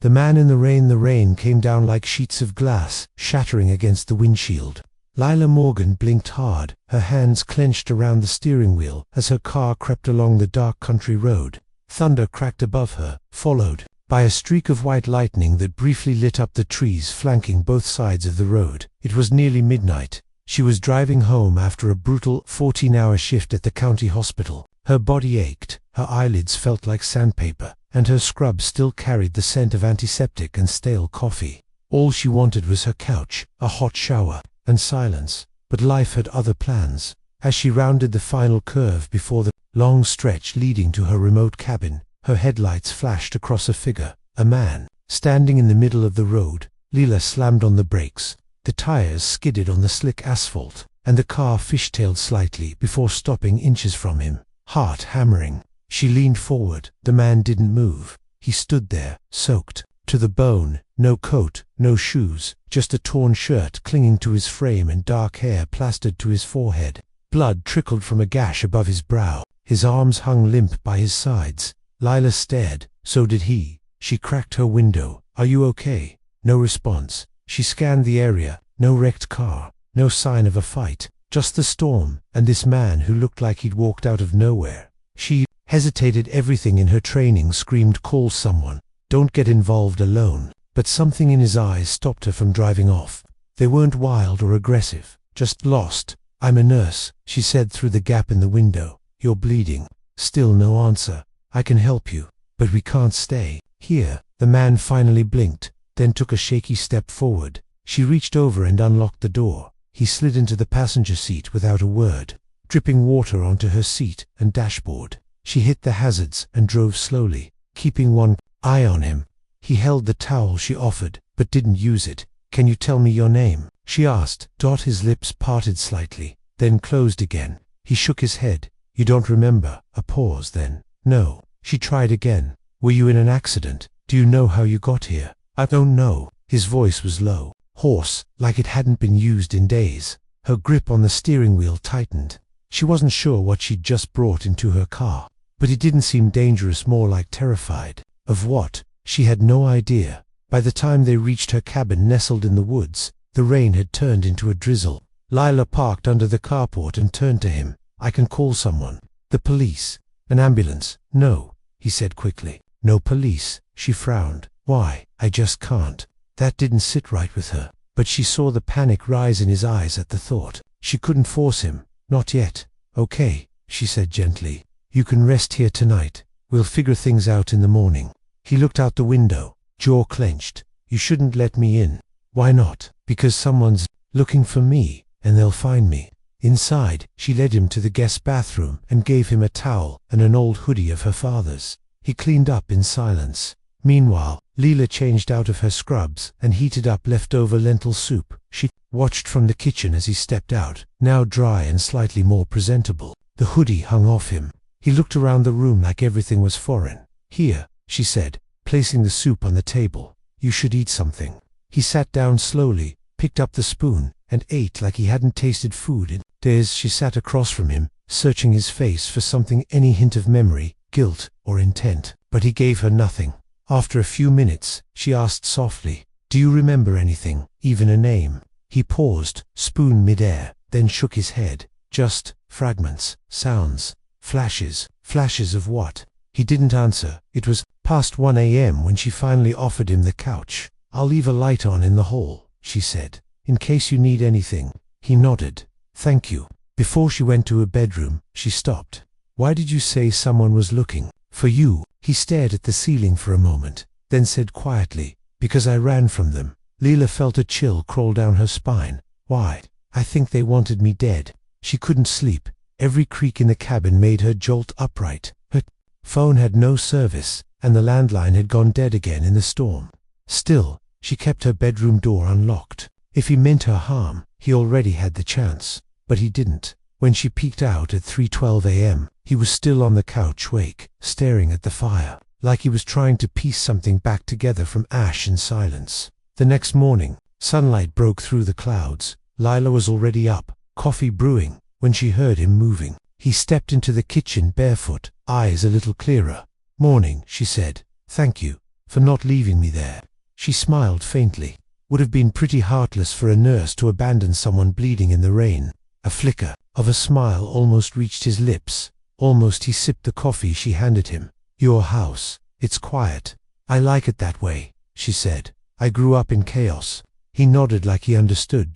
The man in the rain came down like sheets of glass, shattering against the windshield. Lila Morgan blinked hard, her hands clenched around the steering wheel as her car crept along the dark country road. Thunder cracked above her, followed by a streak of white lightning that briefly lit up the trees flanking both sides of the road. It was nearly midnight. She was driving home after a brutal 14-hour shift at the county hospital. Her body ached, her eyelids felt like sandpaper, and her scrub still carried the scent of antiseptic and stale coffee. All she wanted was her couch, a hot shower, and silence. But life had other plans. As she rounded the final curve before the long stretch leading to her remote cabin, her headlights flashed across a figure, a man, standing in the middle of the road. Lila slammed on the brakes. The tires skidded on the slick asphalt, and the car fishtailed slightly before stopping inches from him, heart hammering. She leaned forward. The man didn't move. He stood there, soaked to the bone, no coat, no shoes, just a torn shirt clinging to his frame and dark hair plastered to his forehead. Blood trickled from a gash above his brow. His arms hung limp by his sides. Lila stared. So did he. She cracked her window. "Are you okay?" No response. She scanned the area. No wrecked car. No sign of a fight. Just the storm, and this man who looked like he'd walked out of nowhere. She hesitated. Everything in her training screamed, "Call someone. Don't get involved alone." But something in his eyes stopped her from driving off. They weren't wild or aggressive, just lost. "I'm a nurse," she said through the gap in the window. "You're bleeding." Still no answer. "I can help you, but we can't stay here." The man finally blinked, then took a shaky step forward. She reached over and unlocked the door. He slid into the passenger seat without a word, dripping water onto her seat and dashboard. She hit the hazards and drove slowly, keeping one eye on him. He held the towel she offered, but didn't use it. "Can you tell me your name?" she asked. His lips parted slightly, then closed again. He shook his head. "You don't remember?" A pause, then, "No." She tried again. "Were you in an accident? Do you know how you got here?" "I don't know." His voice was low, hoarse, like it hadn't been used in days. Her grip on the steering wheel tightened. She wasn't sure what she'd just brought into her car, but it didn't seem dangerous, more like terrified. Of what? She had no idea. By the time they reached her cabin nestled in the woods, the rain had turned into a drizzle. Lila parked under the carport and turned to him. "I can call someone." "The police? An ambulance?" "No," he said quickly. "No police." She frowned. "Why?" "I just can't." That didn't sit right with her, but she saw the panic rise in his eyes at the thought. She couldn't force him. "Not yet." "Okay," she said gently. "You can rest here tonight. We'll figure things out in the morning." He looked out the window, jaw clenched. "You shouldn't let me in." "Why not?" "Because someone's looking for me, and they'll find me." Inside, she led him to the guest bathroom and gave him a towel and an old hoodie of her father's. He cleaned up in silence. Meanwhile, Lila changed out of her scrubs and heated up leftover lentil soup. She watched from the kitchen as he stepped out, now dry and slightly more presentable. The hoodie hung off him. He looked around the room like everything was foreign. "Here," she said, placing the soup on the table. "You should eat something." He sat down slowly, picked up the spoon, and ate like he hadn't tasted food in days. She sat across from him, searching his face for something, any hint of memory, guilt, or intent. But he gave her nothing. After a few minutes, she asked softly, "Do you remember anything, even a name?" He paused, spoon midair, then shook his head. "Just fragments, sounds, flashes." "Flashes of what?" He didn't answer. It was past 1 a.m. when she finally offered him the couch. "I'll leave a light on in the hall," she said, "in case you need anything." He nodded. "Thank you." Before she went to her bedroom, she stopped. "Why did you say someone was looking for you?" He stared at the ceiling for a moment, then said quietly, "Because I ran from them." Lila felt a chill crawl down her spine. "Why?" "I think they wanted me dead." She couldn't sleep. Every creak in the cabin made her jolt upright. Her phone had no service, and the landline had gone dead again in the storm. Still, she kept her bedroom door unlocked. If he meant her harm, he already had the chance. But he didn't. When she peeked out at 3:12 a.m., he was still on the couch, awake, staring at the fire, like he was trying to piece something back together from ash and silence. The next morning, sunlight broke through the clouds. Lila was already up, coffee brewing, when she heard him moving. He stepped into the kitchen barefoot, eyes a little clearer. "Morning," she said. "Thank you for not leaving me there." She smiled faintly. Would have been pretty heartless for a nurse to abandon someone bleeding in the rain. A flicker of a smile almost reached his lips. Almost he sipped the coffee she handed him. "Your house. It's quiet. I like it that way," she said. "I grew up in chaos." He nodded like he understood.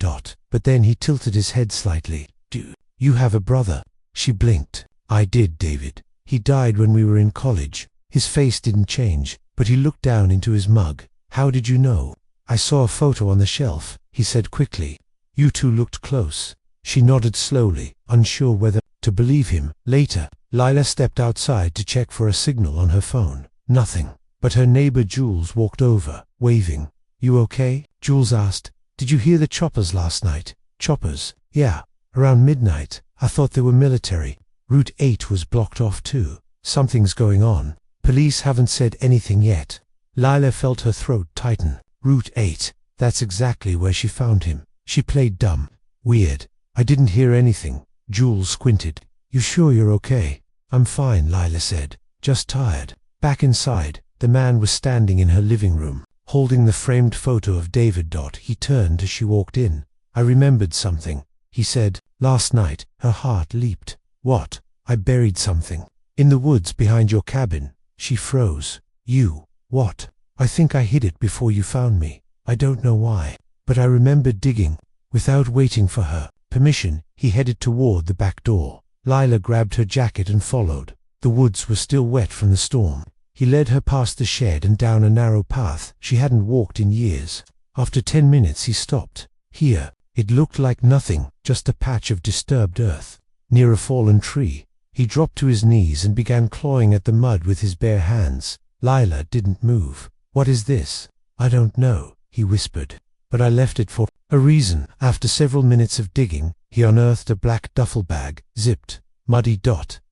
But then he tilted his head slightly. "Do you have a brother?" She blinked. "I did, David. He died when we were in college." His face didn't change, but he looked down into his mug. "How did you know?" "I saw a photo on the shelf," he said quickly. "You two looked close." She nodded slowly, unsure whether to believe him. Later, Lila stepped outside to check for a signal on her phone. Nothing. But her neighbor Jules walked over, waving. "You okay?" Jules asked. "Did you hear the choppers last night?" "Choppers? Yeah. Around midnight. I thought they were military. Route 8 was blocked off too. Something's going on. Police haven't said anything yet." Lila felt her throat tighten. Route 8. That's exactly where she found him. She played dumb. "Weird. I didn't hear anything." Jules squinted. "You sure you're okay?" "I'm fine," Lila said. "Just tired." Back inside, the man was standing in her living room, holding the framed photo of David. He turned as she walked in. "I remembered something," he said. "Last night." Her heart leaped. "What?" "I buried something. In the woods behind your cabin." She froze. "You? What?" "I think I hid it before you found me. I don't know why. But I remember digging." Without waiting for her permission, he headed toward the back door. Lila grabbed her jacket and followed. The woods were still wet from the storm. He led her past the shed and down a narrow path she hadn't walked in years. After 10 minutes he stopped. Here, it looked like nothing, just a patch of disturbed earth. Near a fallen tree, he dropped to his knees and began clawing at the mud with his bare hands. Lila didn't move. "What is this?" "I don't know," he whispered. "But I left it for a reason." After several minutes of digging, he unearthed a black duffel bag, zipped, muddy.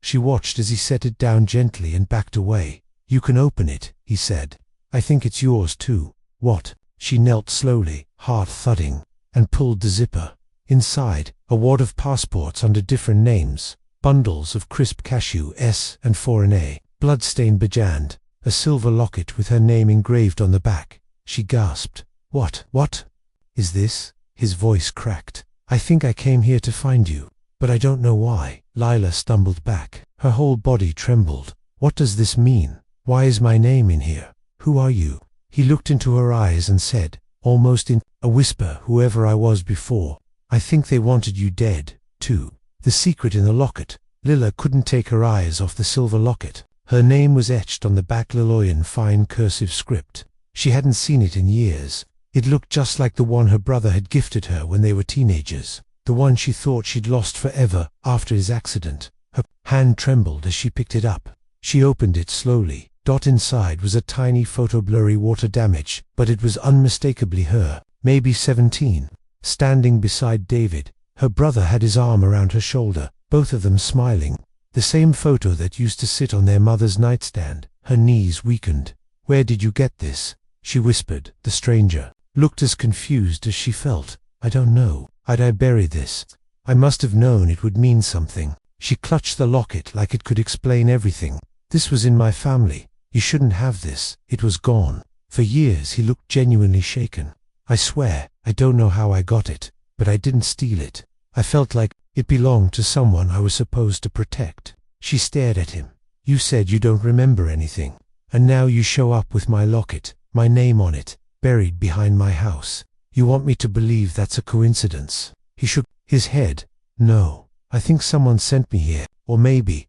She watched as he set it down gently and backed away. "You can open it," he said. "I think it's yours too." "What?" She knelt slowly, heart thudding, and pulled the zipper. Inside, a wad of passports under different names, bundles of crisp cashew S and foreign A, blood-stained bejand, a silver locket with her name engraved on the back. She gasped. What is this?" His voice cracked. "I think I came here to find you, but I don't know why." Lila stumbled back. Her whole body trembled. "What does this mean? Why is my name in here? Who are you?" He looked into her eyes and said, almost in a whisper, "Whoever I was before, I think they wanted you dead, too." The secret in the locket. Lila couldn't take her eyes off the silver locket. Her name was etched on the back Liloyan fine cursive script. She hadn't seen it in years. It looked just like the one her brother had gifted her when they were teenagers. The one she thought she'd lost forever after his accident. Her hand trembled as she picked it up. She opened it slowly. Inside was a tiny photo, blurry, water damage, but it was unmistakably her, maybe 17, standing beside David. Her brother had his arm around her shoulder, both of them smiling. The same photo that used to sit on their mother's nightstand. Her knees weakened. "Where did you get this?" she whispered. The stranger looked as confused as she felt. "I don't know. I bury this. I must have known it would mean something." She clutched the locket like it could explain everything. "This was in my family. You shouldn't have this." It was gone. For years he looked genuinely shaken. "I swear, I don't know how I got it, but I didn't steal it. I felt like it belonged to someone I was supposed to protect." She stared at him. "You said you don't remember anything, and now you show up with my locket, my name on it, buried behind my house. You want me to believe that's a coincidence?" He shook his head. "No, I think someone sent me here, or maybe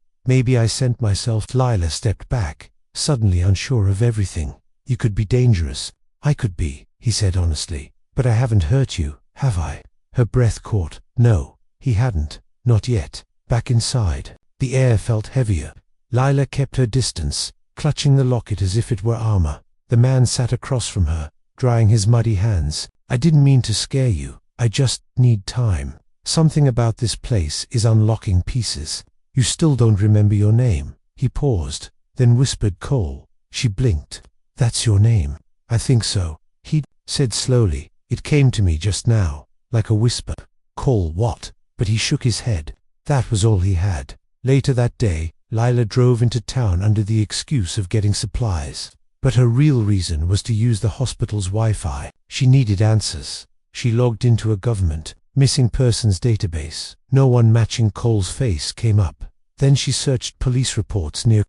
I sent myself." Lila stepped back, suddenly unsure of everything. "You could be dangerous." "I could be," he said honestly. "But I haven't hurt you, have I?" Her breath caught. No, he hadn't. Not yet. Back inside, the air felt heavier. Lila kept her distance, clutching the locket as if it were armor. The man sat across from her, drying his muddy hands. "I didn't mean to scare you. I just need time. Something about this place is unlocking pieces. You still don't remember your name." He paused, then whispered Cole. She blinked. "That's your name?" "I think so," he said slowly. "It came to me just now, like a whisper." "Cole what?" But he shook his head. That was all he had. Later that day, Lila drove into town under the excuse of getting supplies. But her real reason was to use the hospital's Wi-Fi. She needed answers. She logged into a government missing persons database. No one matching Cole's face came up. Then she searched police reports near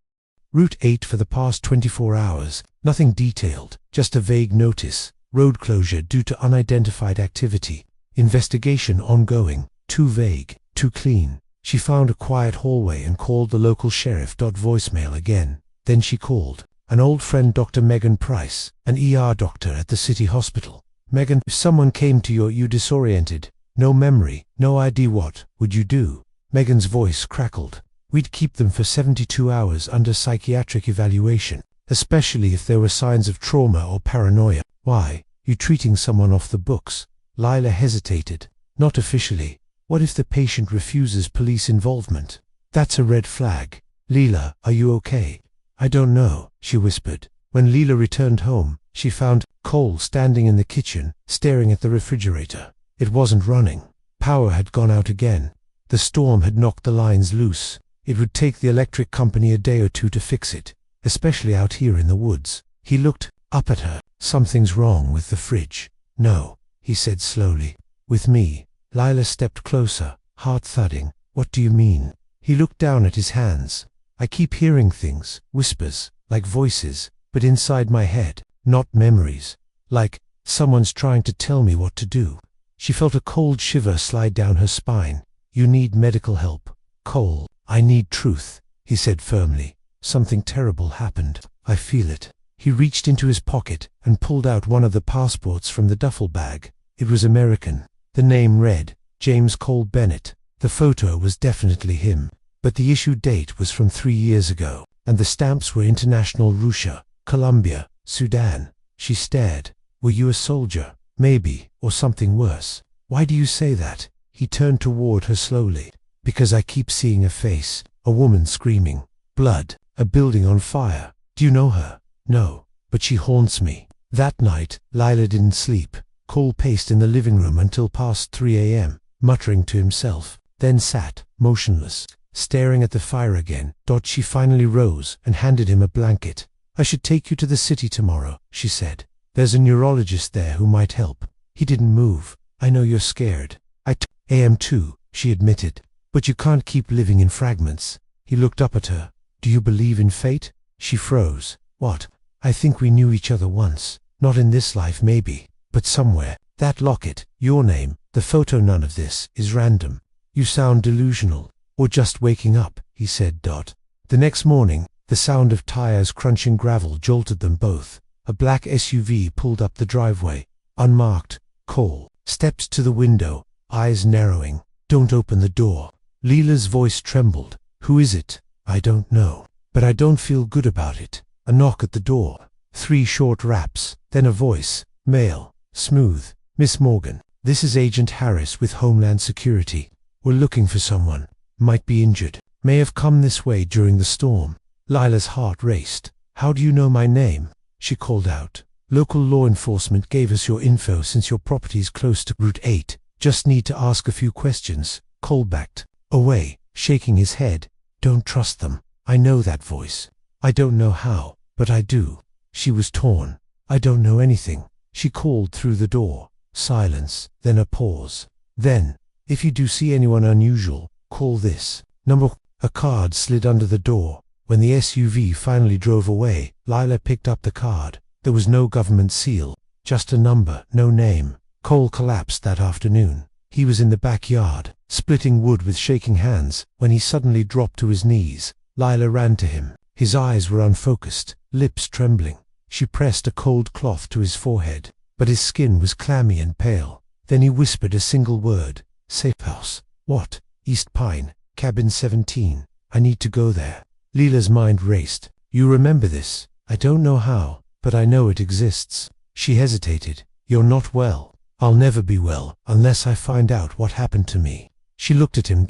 Route 8 for the past 24 hours. Nothing detailed, just a vague notice. Road closure due to unidentified activity. Investigation ongoing. Too vague, too clean. She found a quiet hallway and called the local sheriff. Voicemail again. Then she called an old friend, Dr. Megan Price, an ER doctor at the city hospital. Megan, if someone came to you disoriented, no memory, no ID, what would you do? Megan's voice crackled. We'd keep them for 72 hours under psychiatric evaluation, especially if there were signs of trauma or paranoia. Why? You treating someone off the books? Lila hesitated. Not officially. What if the patient refuses police involvement? That's a red flag. Leela, are you okay? I don't know, she whispered. When Leela returned home, she found Cole standing in the kitchen, staring at the refrigerator. It wasn't running. Power had gone out again. The storm had knocked the lines loose. It would take the electric company a day or two to fix it, especially out here in the woods. He looked up at her. Something's wrong with the fridge. No, he said slowly. With me. Lila stepped closer, heart thudding. What do you mean? He looked down at his hands. I keep hearing things, whispers, like voices, but inside my head, not memories. Like someone's trying to tell me what to do. She felt a cold shiver slide down her spine. You need medical help. Cole, I need truth, he said firmly. Something terrible happened. I feel it. He reached into his pocket and pulled out one of the passports from the duffel bag. It was American. The name read, James Cole Bennett. The photo was definitely him. But the issue date was from 3 years ago, and the stamps were International Russia, Colombia, Sudan. She stared. Were you a soldier? Maybe, or something worse. Why do you say that? He turned toward her slowly. Because I keep seeing a face, a woman screaming. Blood, a building on fire. Do you know her? No, but she haunts me. That night, Lila didn't sleep. Cole paced in the living room until past 3 a.m., muttering to himself, then sat, motionless, staring at the fire again. She finally rose and handed him a blanket. I should take you to the city tomorrow, she said. There's a neurologist there who might help. He didn't move. I know you're scared. I am too, she admitted. But you can't keep living in fragments. He looked up at her. Do you believe in fate? She froze. What? I think we knew each other once. Not in this life maybe, but somewhere. That locket, your name, the photo, none of this is random. You sound delusional. Or just waking up, he said. The next morning, the sound of tires crunching gravel jolted them both. A black SUV pulled up the driveway. Unmarked. Cole stepped to the window, eyes narrowing. Don't open the door. Leela's voice trembled. Who is it? I don't know. But I don't feel good about it. A knock at the door. 3 short raps. Then a voice. Male. Smooth. Miss Morgan. This is Agent Harris with Homeland Security. We're looking for someone. Might be injured. May have come this way during the storm. Lila's heart raced. How do you know my name? She called out. Local law enforcement gave us your info since your property's close to Route 8. Just need to ask a few questions. Cole backed away, shaking his head. Don't trust them. I know that voice. I don't know how, but I do. She was torn. I don't know anything. She called through the door. Silence, then a pause. Then, if you do see anyone unusual, call this number. A card slid under the door. When the SUV finally drove away, Lila picked up the card. There was no government seal, just a number, no name. Cole collapsed that afternoon. He was in the backyard, splitting wood with shaking hands, when he suddenly dropped to his knees. Lila ran to him. His eyes were unfocused, lips trembling. She pressed a cold cloth to his forehead, but his skin was clammy and pale. Then he whispered a single word. Safe house. What? East Pine, cabin 17. I need to go there. Leela's mind raced. You remember this? I don't know how, but I know it exists. She hesitated. You're not well. I'll never be well unless I find out what happened to me. She looked at him.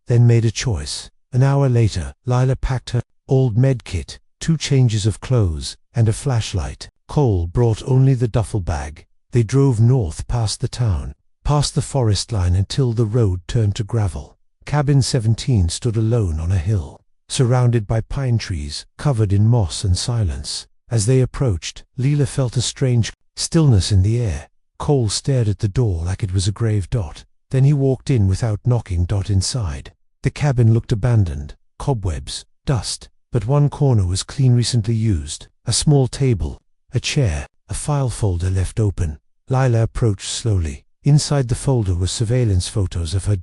Then made a choice. An hour later, Lila packed her old med kit, 2 changes of clothes, and a flashlight. Cole brought only the duffel bag. They drove north past the town, past the forest line until the road turned to gravel. Cabin 17 stood alone on a hill, surrounded by pine trees, covered in moss and silence. As they approached, Leela felt a strange stillness in the air. Cole stared at the door like it was a grave. Then he walked in without knocking. Inside, the cabin looked abandoned. Cobwebs, dust, but one corner was clean, recently used. A small table, a chair, a file folder left open. Leela approached slowly. Inside the folder were surveillance photos of her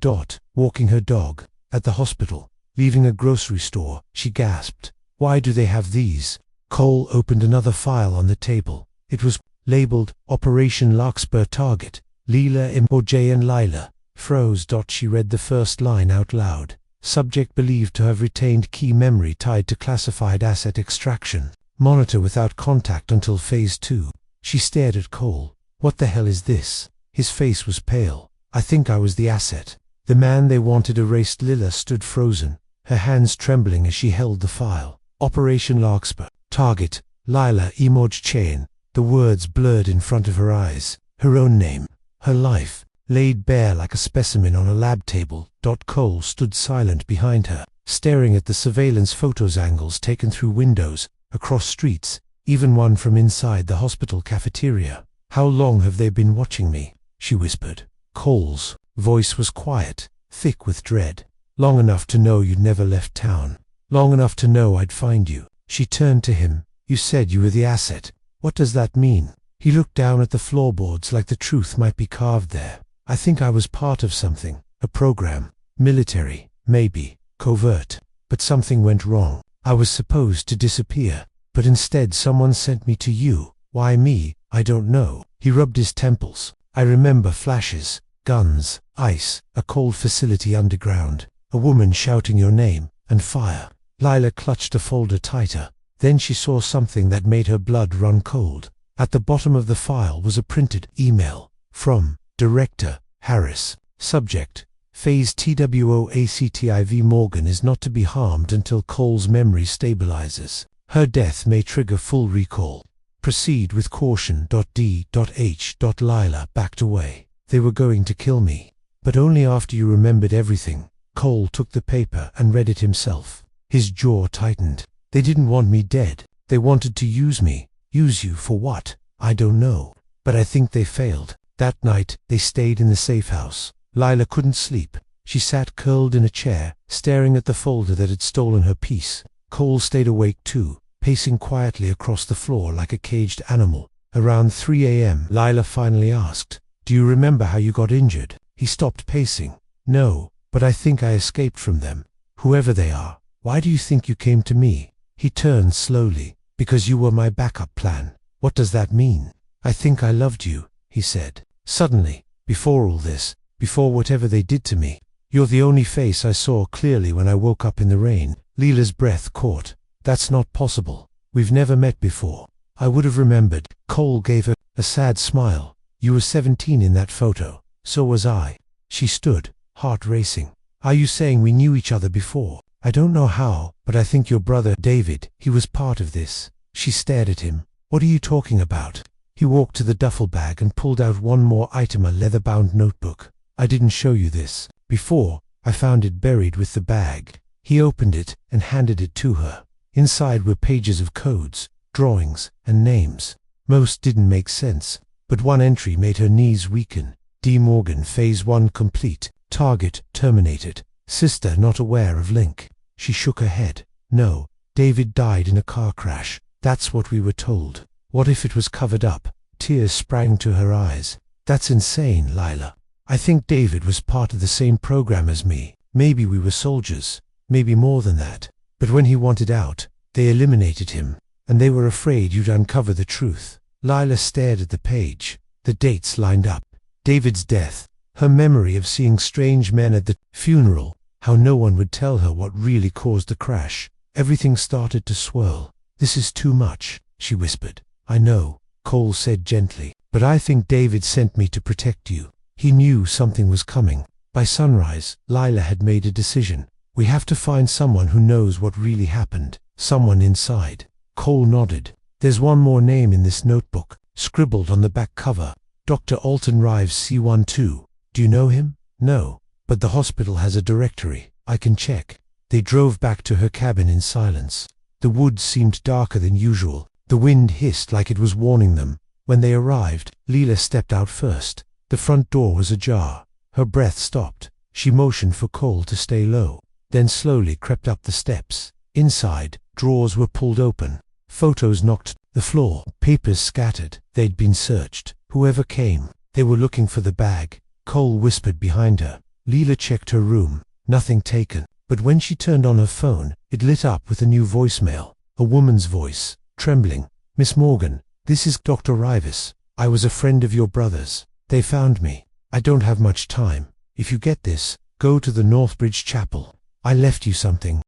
walking her dog, at the hospital, leaving a grocery store. She gasped. Why do they have these? Cole opened another file on the table. It was labeled Operation Larkspur Target, Leela M.O.J. and Leela froze. She read the first line out loud. Subject believed to have retained key memory tied to classified asset extraction. Monitor without contact until phase 2. She stared at Cole. What the hell is this? His face was pale. I think I was the asset. The man they wanted erased. Leela stood frozen, her hands trembling as she held the file. Operation Larkspur Target, Leela M.O.J. The words blurred in front of her eyes. Her own name, her life, laid bare like a specimen on a lab table. Cole stood silent behind her, staring at the surveillance photos, angles taken through windows, across streets, even one from inside the hospital cafeteria. How long have they been watching me? She whispered. Cole's voice was quiet, thick with dread. Long enough to know you'd never left town. Long enough to know I'd find you. She turned to him. You said you were the asset. What does that mean? He looked down at the floorboards like the truth might be carved there. I think I was part of something. A program. Military. Maybe. Covert. But something went wrong. I was supposed to disappear. But instead someone sent me to you. Why me? I don't know. He rubbed his temples. I remember flashes. Guns. Ice. A cold facility underground. A woman shouting your name. And fire. Leela clutched the folder tighter. Then she saw something that made her blood run cold. At the bottom of the file was a printed email. From Director Harris. Subject: Phase TWOACTIV. Morgan is not to be harmed until Cole's memory stabilizes. Her death may trigger full recall. Proceed with caution. D.H. Leela backed away. They were going to kill me. But only after you remembered everything. Cole took the paper and read it himself. His jaw tightened. They didn't want me dead. They wanted to use me. Use you for what? I don't know. But I think they failed. That night, they stayed in the safe house. Leela couldn't sleep. She sat curled in a chair, staring at the folder that had stolen her peace. Cole stayed awake too, pacing quietly across the floor like a caged animal. Around 3 a.m., Leela finally asked, "Do you remember how you got injured?" He stopped pacing. "No, but I think I escaped from them. Whoever they are. Why do you think you came to me?" He turned slowly. "Because you were my backup plan." "What does that mean?" "I think I loved you," he said. Suddenly, before all this, before whatever they did to me, you're the only face I saw clearly when I woke up in the rain. Leela's breath caught. "That's not possible. We've never met before. I would have remembered." Cole gave her a sad smile. "You were 17 in that photo. So was I." She stood, heart racing. "Are you saying we knew each other before?" "I don't know how, but I think your brother, David, he was part of this." She stared at him. "What are you talking about?" He walked to the duffel bag and pulled out one more item, a leather-bound notebook. "I didn't show you this before. I found it buried with the bag." He opened it and handed it to her. Inside were pages of codes, drawings, and names. Most didn't make sense, but one entry made her knees weaken. D. Morgan, Phase 1 complete. Target terminated. Sister not aware of link. She shook her head. "No, David died in a car crash. That's what we were told." What if it was covered up? Tears sprang to her eyes. "That's insane, Leela. I think David was part of the same program as me. Maybe we were soldiers. Maybe more than that. But when he wanted out, they eliminated him. And they were afraid you'd uncover the truth." Leela stared at the page. The dates lined up. David's death. Her memory of seeing strange men at the funeral. How no one would tell her what really caused the crash. Everything started to swirl. "This is too much," she whispered. "I know," Cole said gently, "but I think David sent me to protect you. He knew something was coming." By sunrise, Leela had made a decision. "We have to find someone who knows what really happened. Someone inside." Cole nodded. "There's one more name in this notebook, scribbled on the back cover. Dr. Alton Rives C12. Do you know him?" "No. But the hospital has a directory. I can check." They drove back to her cabin in silence. The woods seemed darker than usual. The wind hissed like it was warning them. When they arrived, Leela stepped out first. The front door was ajar. Her breath stopped. She motioned for Cole to stay low, then slowly crept up the steps. Inside, drawers were pulled open. Photos knocked the floor. Papers scattered. They'd been searched. Whoever came, they were looking for the bag. Cole whispered behind her. Leela checked her room. Nothing taken. But when she turned on her phone, it lit up with a new voicemail. A woman's voice, trembling. "Miss Morgan, this is Dr. Rivas. I was a friend of your brother's. They found me. I don't have much time. If you get this, go to the Northbridge Chapel. I left you something.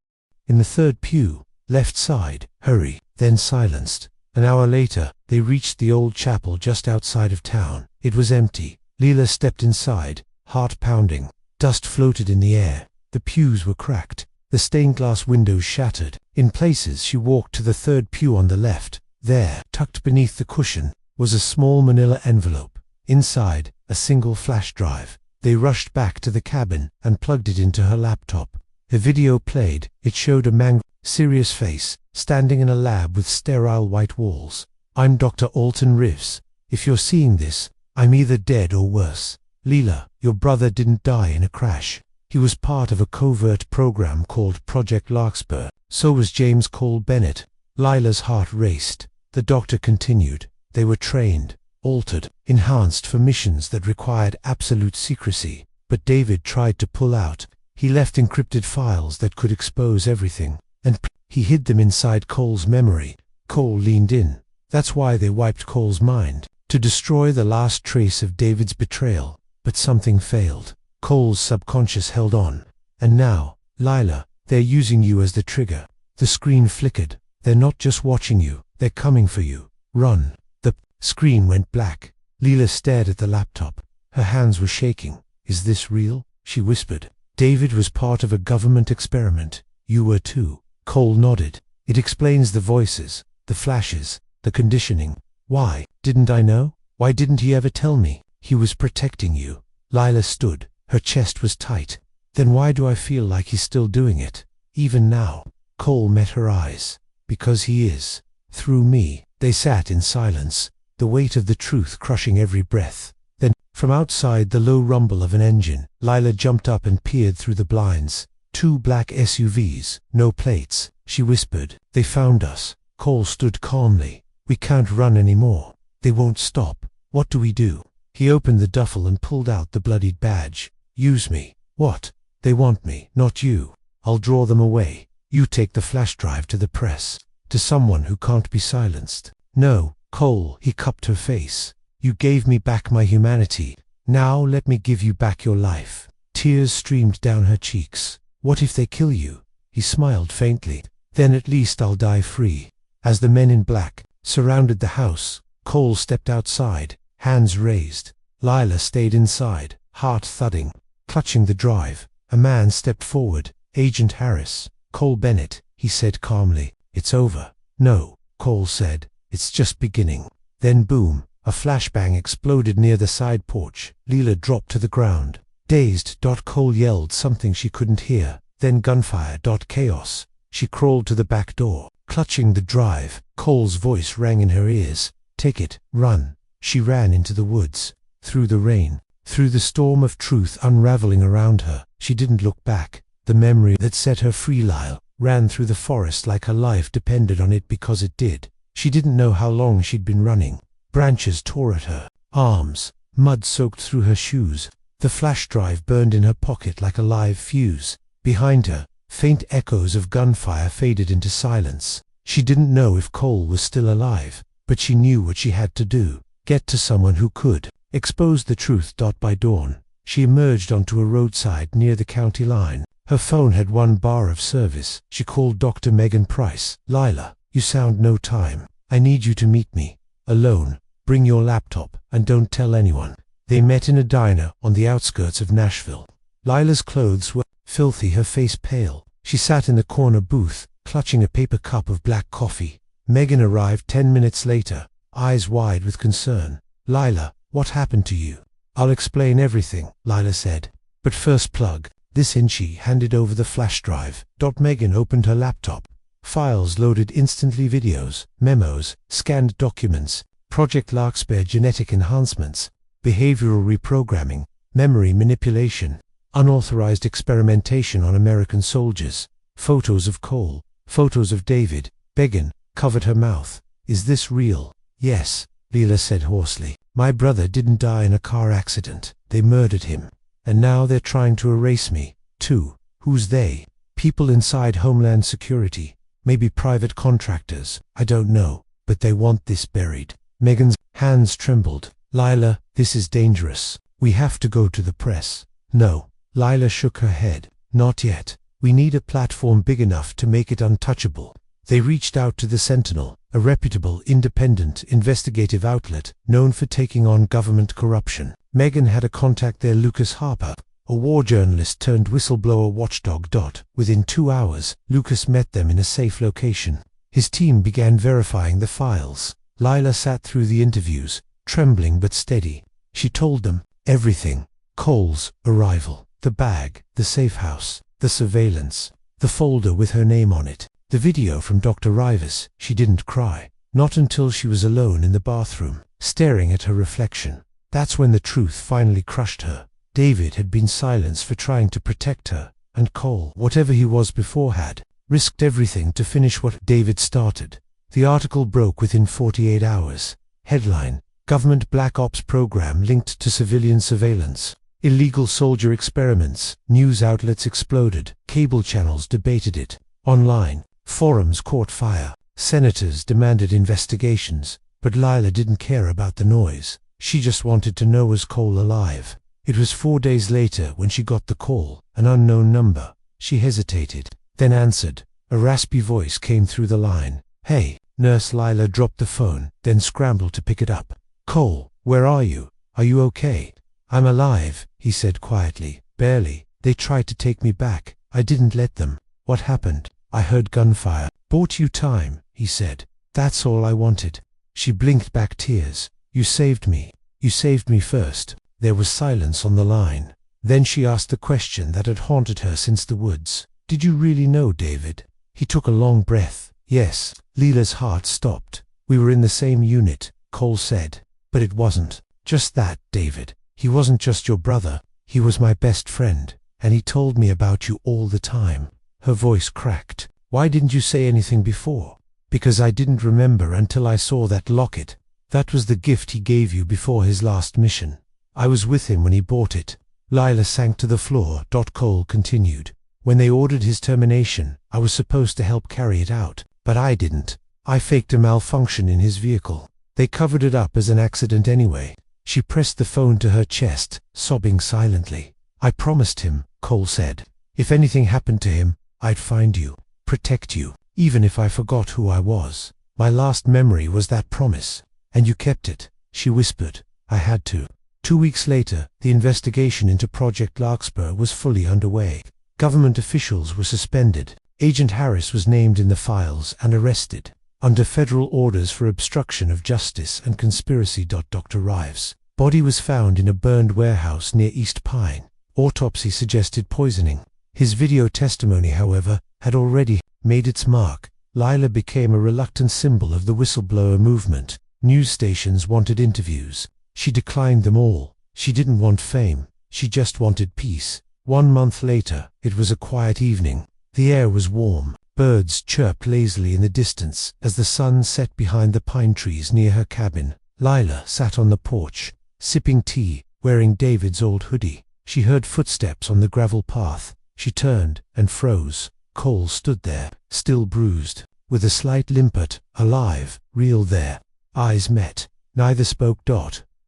In the third pew, left side. Hurry." Then silenced. An hour later, they reached the old chapel just outside of town. It was empty. Leela stepped inside, heart pounding. Dust floated in the air. The pews were cracked. The stained glass windows shattered. In places, she walked to the third pew on the left. There, tucked beneath the cushion, was a small manila envelope. Inside, a single flash drive. They rushed back to the cabin and plugged it into her laptop. A video played. It showed a serious face, standing in a lab with sterile white walls. "I'm Dr. Alton Rivs. If you're seeing this, I'm either dead or worse. Leela, your brother didn't die in a crash. He was part of a covert program called Project Larkspur. So was James Cole Bennett." Lila's heart raced. The doctor continued. "They were trained, altered, enhanced for missions that required absolute secrecy. But David tried to pull out. He left encrypted files that could expose everything. And he hid them inside Cole's memory." Cole leaned in. "That's why they wiped Cole's mind, to destroy the last trace of David's betrayal. But something failed. Cole's subconscious held on. And now, Lila, they're using you as the trigger." The screen flickered. "They're not just watching you, they're coming for you. Run." The screen went black. Leela stared at the laptop. Her hands were shaking. "Is this real?" she whispered. "David was part of a government experiment. You were too." Cole nodded. "It explains the voices, the flashes, the conditioning. Why didn't I know? Why didn't he ever tell me? He was protecting you." Lila stood. Her chest was tight. "Then why do I feel like he's still doing it, even now?" Cole met her eyes. "Because he is. Through me." They sat in silence, the weight of the truth crushing every breath. Then, from outside the low rumble of an engine, Lila jumped up and peered through the blinds. "Two black SUVs, no plates," she whispered. "They found us." Cole stood calmly. "We can't run anymore. They won't stop. What do we do?" He opened the duffel and pulled out the bloodied badge. "Use me." "What?" "They want me, not you. I'll draw them away. You take the flash drive to the press, to someone who can't be silenced." "No, Cole," he cupped her face. "You gave me back my humanity. Now let me give you back your life." Tears streamed down her cheeks. "What if they kill you?" He smiled faintly. "Then at least I'll die free." As the men in black surrounded the house, Cole stepped outside, hands raised. Lila stayed inside, heart thudding, clutching the drive. A man stepped forward. "Agent Harris." "Cole Bennett," he said calmly. "It's over." "No," Cole said. "It's just beginning." Then boom, a flashbang exploded near the side porch. Leela dropped to the ground. Dazed, Cole yelled something she couldn't hear. Then gunfire. Chaos. She crawled to the back door, clutching the drive. Cole's voice rang in her ears. "Take it, run." She ran into the woods, through the rain, through the storm of truth unraveling around her. She didn't look back. The memory that set her free, Lyle, ran through the forest like her life depended on it, because it did. She didn't know how long she'd been running. Branches tore at her arms, mud soaked through her shoes. The flash drive burned in her pocket like a live fuse. Behind her, faint echoes of gunfire faded into silence. She didn't know if Cole was still alive, but she knew what she had to do. Get to someone who could expose the truth. By dawn, she emerged onto a roadside near the county line. Her phone had 1 bar of service. She called Dr. Megan Price. "Lila, you sound no time. I need you to meet me. Alone. Bring your laptop, and don't tell anyone." They met in a diner on the outskirts of Nashville. Lila's clothes were filthy, her face pale. She sat in the corner booth, clutching a paper cup of black coffee. Megan arrived 10 minutes later, eyes wide with concern. "Lila, what happened to you?" "I'll explain everything," Lila said. "But first plug this in." She handed over the flash drive. Megan opened her laptop. Files loaded instantly: videos, memos, scanned documents, Project Larkspur genetic enhancements, behavioral reprogramming, memory manipulation, unauthorized experimentation on American soldiers, photos of Cole, photos of David. Megan covered her mouth. Is this real? Yes, Leela said hoarsely. My brother didn't die in a car accident. They murdered him. And now they're trying to erase me, too. Who's they? People inside Homeland Security. Maybe private contractors. I don't know. But they want this buried. Megan's hands trembled. Lila, this is dangerous. We have to go to the press. No. Lila shook her head. Not yet. We need a platform big enough to make it untouchable. They reached out to the Sentinel, a reputable, independent, investigative outlet known for taking on government corruption. Megan had a contact there, Lucas Harper, a war journalist turned whistleblower watchdog. Within 2 hours, Lucas met them in a safe location. His team began verifying the files. Lila sat through the interviews, trembling but steady. She told them everything. Cole's arrival, the bag, the safe house, the surveillance, the folder with her name on it, the video from Dr. Rivas. She didn't cry. Not until she was alone in the bathroom, staring at her reflection. That's when the truth finally crushed her. David had been silenced for trying to protect her, and Cole, whatever he was before, had risked everything to finish what David started. The article broke within 48 hours. Headline: Government Black Ops Program Linked to Civilian Surveillance. Illegal soldier experiments. News outlets exploded. Cable channels debated it. Online, forums caught fire. Senators demanded investigations. But Lila didn't care about the noise. She just wanted to know, was Cole alive? It was 4 days later when she got the call, an unknown number. She hesitated, then answered. A raspy voice came through the line. Hey, nurse. Lila dropped the phone, then scrambled to pick it up. Cole, where are you? Are you okay? I'm alive, he said quietly. Barely. They tried to take me back. I didn't let them. What happened? I heard gunfire. Bought you time, he said. That's all I wanted. She blinked back tears. You saved me. You saved me first. There was silence on the line. Then she asked the question that had haunted her since the woods. Did you really know David? He took a long breath. Yes. Leela's heart stopped. We were in the same unit, Cole said. But it wasn't just that, David. He wasn't just your brother. He was my best friend. And he told me about you all the time. Her voice cracked. Why didn't you say anything before? Because I didn't remember until I saw that locket. That was the gift he gave you before his last mission. I was with him when he bought it. Lila sank to the floor. Cole continued. When they ordered his termination, I was supposed to help carry it out. But I didn't. I faked a malfunction in his vehicle. They covered it up as an accident anyway. She pressed the phone to her chest, sobbing silently. I promised him, Cole said. If anything happened to him, I'd find you, protect you, even if I forgot who I was. My last memory was that promise. And you kept it, she whispered. I had to. 2 weeks later, the investigation into Project Larkspur was fully underway. Government officials were suspended. Agent Harris was named in the files and arrested, under federal orders for obstruction of justice and conspiracy. Dr. Rives' body was found in a burned warehouse near East Pine. Autopsy suggested poisoning. His video testimony, however, had already made its mark. Lila became a reluctant symbol of the whistleblower movement. News stations wanted interviews. She declined them all. She didn't want fame. She just wanted peace. 1 month later, it was a quiet evening. The air was warm. Birds chirped lazily in the distance as the sun set behind the pine trees near her cabin. Lila sat on the porch, sipping tea, wearing David's old hoodie. She heard footsteps on the gravel path. She turned and froze. Cole stood there, still bruised, with a slight limpet, alive, real there. Eyes met. Neither spoke.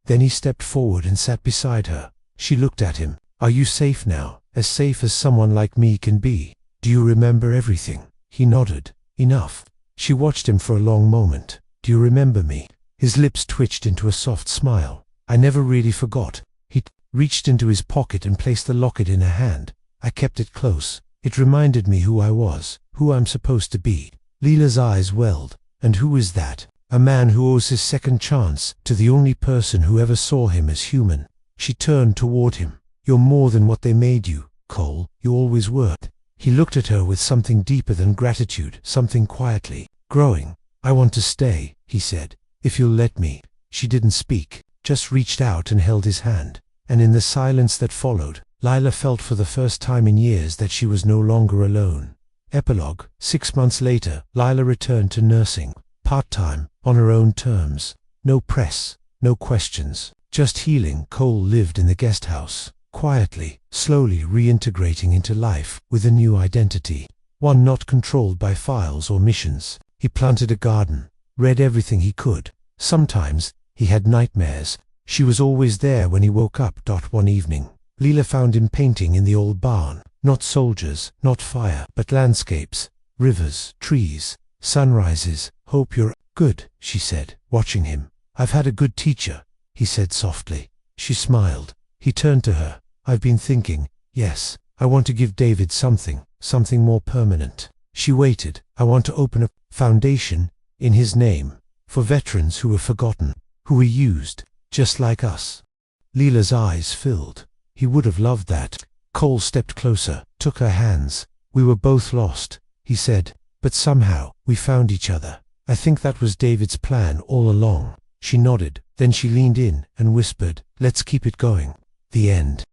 Then he stepped forward and sat beside her. She looked at him. Are you safe now? As safe as someone like me can be? Do you remember everything? He nodded. Enough. She watched him for a long moment. Do you remember me? His lips twitched into a soft smile. I never really forgot. He reached into his pocket and placed the locket in her hand. I kept it close. It reminded me who I was, who I'm supposed to be. Leela's eyes welled. And who is that? A man who owes his second chance to the only person who ever saw him as human. She turned toward him. You're more than what they made you, Cole. You always were. He looked at her with something deeper than gratitude, something quietly growing. "I want to stay," he said, "if you'll let me." She didn't speak, just reached out and held his hand. And in the silence that followed, Lila felt for the first time in years that she was no longer alone. Epilogue. 6 months later, Lila returned to nursing, part-time, on her own terms. No press, no questions, just healing. Cole lived in the guest house, quietly, slowly reintegrating into life with a new identity, one not controlled by files or missions. He planted a garden, read everything he could. Sometimes he had nightmares. She was always there when he woke up. One evening, Lila found him painting in the old barn. Not soldiers, not fire, but landscapes, rivers, trees, sunrises. "Hope you're good," she said, watching him. "I've had a good teacher," he said softly. She smiled. He turned to her. "I've been thinking, yes, I want to give David something more permanent." She waited. "I want to open a foundation in his name, for veterans who were forgotten, who were used, just like us." Lila's eyes filled. He would have loved that. Cole stepped closer, took her hands. "We were both lost," he said, "but somehow we found each other. I think that was David's plan all along." She nodded. Then she leaned in and whispered, "Let's keep it going." The end.